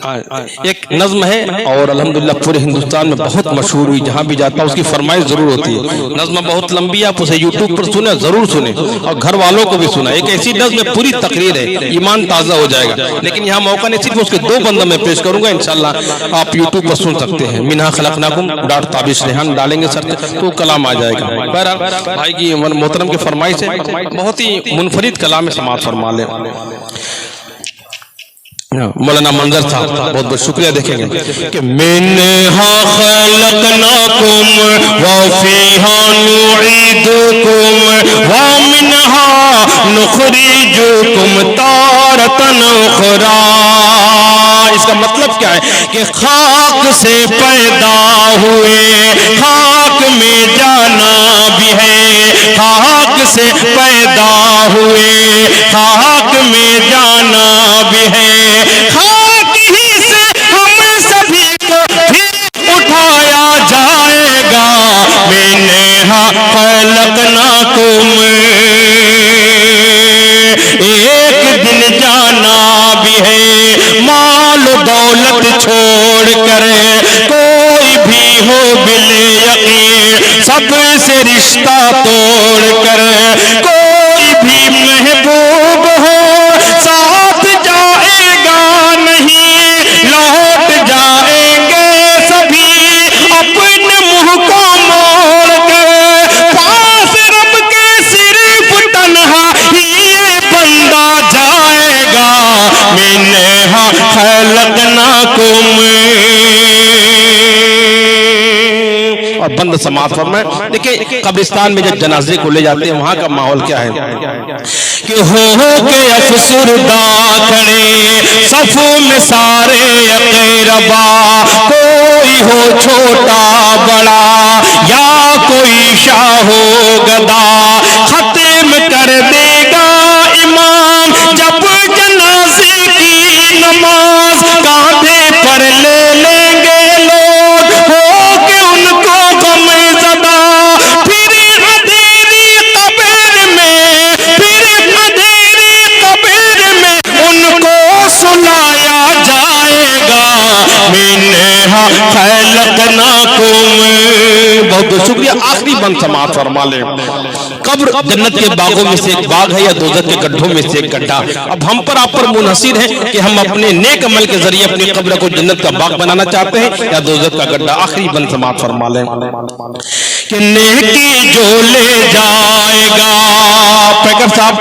ایک نظم ہے اور الحمدللہ پورے ہندوستان میں بہت مشہور ہوئی، جہاں بھی جاتا اس کی فرمائش ضرور ہوتی ہے۔ نظم بہت لمبی ہے، آپ اسے یوٹیوب پر سنیں، ضرور سنیں اور گھر والوں کو بھی سنیں۔ ایک ایسی نظم ہے، پوری تقریر ہے، ایمان تازہ ہو جائے گا، لیکن یہاں موقع نہیں، صرف اس کے دو بندوں میں پیش کروں گا، انشاءاللہ آپ یوٹیوب پر سن سکتے ہیں۔ منہا خلقناکم ڈاٹ تابش ریحان ڈالیں گے سر تو کلام آ جائے گا۔ بہرحال بھائی کی محترم کی فرمائش ہے، بہت ہی منفرد کلام سماعت فرما لیں۔ مولانا منظر صاحب بہت بہت شکریہ، دیکھیں گے کہ منہا خلقناکم وفیہا نعیدکم ومنہا نخرجکم تارۃ اخری۔ اس کا مطلب کیا ہے کہ خاک سے پیدا ہوئے، خاک میں جانا بھی ہے، خاک سے پیدا ہوئے، خاک میں جانا بھی ہے، خاک ہی سے ہم سبھی کو پھر اٹھایا جائے گا۔ منہا خلقناکم، ایک دن جانا بھی ہے، مال و دولت چھوڑ کر کوئی بھی ہو بالیقین سب سے رشتہ توڑ کر، کوئی بھی محبوب ہو ساتھ جائے گا نہیں، لوٹ جائیں گے سبھی اپنے منہ کو موڑ کر، پاس رب کے صرف تنہا ہی بندہ جائے گا۔ منہا خلقناکم، اور بند سماعت فرمائیں۔ دیکھیں قبرستان میں جب جنازے کو لے جاتے ہیں وہاں کا ماحول کیا ہے کہ ہو کے افسردہ کھڑے صف میں سارے اقربا، کوئی ہو چھوٹا بڑا یا کوئی شاہ ہو گدا، ختم کر دے گا امام جب جنازے کی نماز، کاندھے پر لے لیں گے لوگ ہو کے ان کو غم زدہ، پھر اندھیری قبر میں، پھر اندھیری قبر میں ان کو سلایا جائے گا۔ منہا خلقناکم، بہت بہت شکریہ۔ آخری بند سماعت فرما لیں۔ قبر جنت کے باغوں میں سے ایک باغ ہے یا دوزخ کے گڈھوں میں سے ایک گڈھا۔ اب ہم پر آپ پر منحصر ہے کہ ہم اپنے نیک عمل کے ذریعے اپنی قبر کو جنت کا باغ بنانا چاہتے ہیں یا دوزخ کا گڈھا۔ آخری بند سماعت فرما لیں کہ نیکی جو لے جائے گا۔ پیکر صاحب،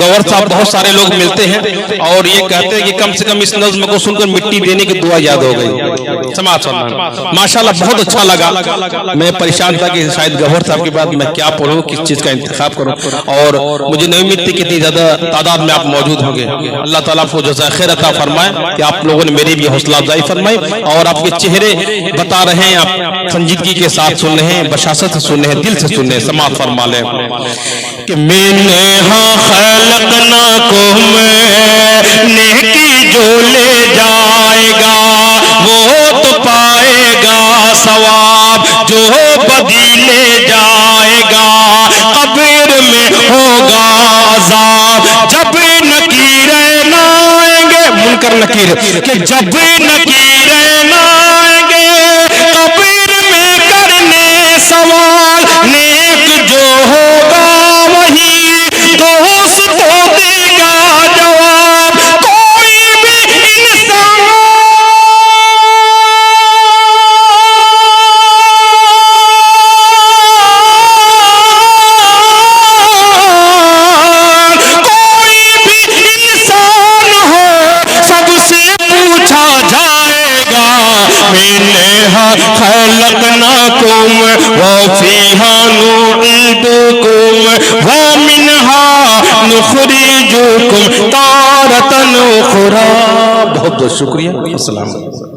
گور صاحب، بہت سارے لوگ ملتے ہیں اور یہ کہتے ہیں کہ کم سے کم اس نظم کو سن کر مٹی دینے کی دعا یاد ہو گئی۔ سماعت فرمائیں۔ ماشاءاللہ بہت اچھا لگا۔ میں پریشان تھا کہ شاید گور صاحب کے بعد میں کیا پڑھوں، کس چیز کا انتخاب کروں، اور مجھے نہیں امید تھی کہ اتنی زیادہ تعداد میں آپ موجود ہوں گے۔ اللہ تعالیٰ آپ کو جزائے خیر عطا فرمائے کہ آپ لوگوں نے میری بھی حوصلہ افزائی فرمائی اور آپ کے چہرے بتا رہے ہیں، آپ سنجیدگی کے ساتھ سن رہے ہیں، بشاشت سے سن رہے ہیں، دل سے سن رہے ہیں۔ سماعت فرما لیں کہ منہا خلقناکم، نیکی جو لے جائے گا وہ تو پائے گا ثواب، جو بدی لے جائے گا قبر میں ہوگا عذاب۔ جب نکیریں نہ آئیں گے، منکر نکیر، کہ جب نکیریں نہ آئیں گے قبر میں کرنے سوال، نیک جو ہوگا وہی دوست کو دے گا جواب۔ کوئی بھی انسان منہا خلقناکم وفیہا نعیدکم ومنہا نخرجکم تارۃ اخری۔ بہت بہت شکریہ۔ السلام علیکم۔